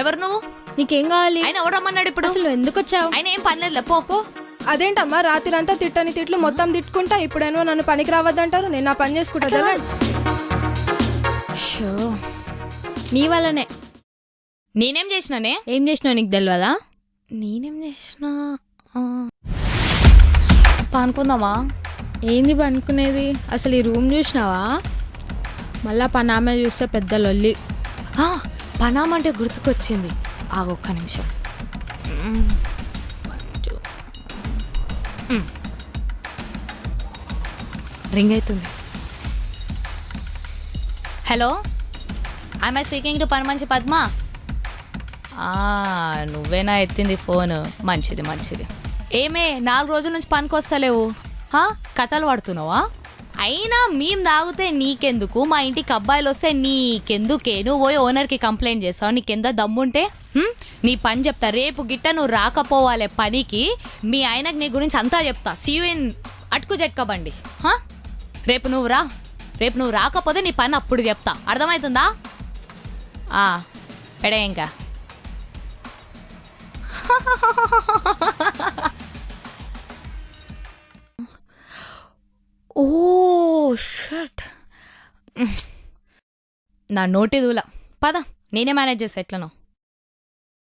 ఎవరు నువ్వు? నీకేం కావాలి? ఆయన ఎవరు రమ్మన్నాడు ఇప్పుడు? అసలు ఎందుకు వచ్చావు? ఆయన ఏం పనిలేదు, పో. అదేంటమ్మా రాత్రి తిట్టని తిట్లు మొత్తం తిట్టుకుంటా ఇప్పుడేమో నన్ను పనికి రావద్దంటారు. నేను నా పని చేసుకుంటా. నీ వల్లనే. నేనేం చేసినానే? ఏం చేసినావు నీకు తెలియదా? నేనేం చేసినా? పనుకుందామా? ఏంది పనుకునేది? అసలు ఈ రూమ్ చూసినావా? మళ్ళా పనామే చూస్తే పెద్ద లొల్లి. పనామంటే గుర్తుకొచ్చింది, ఒక్క నిమిషం. రింగ్ అవుతుంది. హలో, ఐ స్పీకింగ్ టు పని మంచి పద్మ. నువ్వేనా ఎత్తింది ఫోన్? మంచిది. ఏమే 4 రోజుల నుంచి పనికి వస్తలేవు, కథలు పడుతున్నావా? అయినా మేము తాగితే నీకెందుకు, మా ఇంటికి అబ్బాయిలు వస్తే నీకెందుకే? నువ్వు పోయి ఓనర్కి కంప్లైంట్ చేస్తావు. నీకెంత దమ్ముంటే నీ పని చెప్తా. రేపు గిట్ట నువ్వు రాకపోవాలి పనికి, మీ ఆయనకు నీ గురించి అంతా చెప్తా. సీ యూ ఇన్ అటుకు జెట్కబండి. రేపు నువ్వు రాకపోతే నీ పని అప్పుడు చెప్తా, అర్థమవుతుందా? పెడే ఇంకా. ఓ షట్, నా నోటి దూల. పద, నేనే మేనేజ్ చేస్తా ఎట్లనో.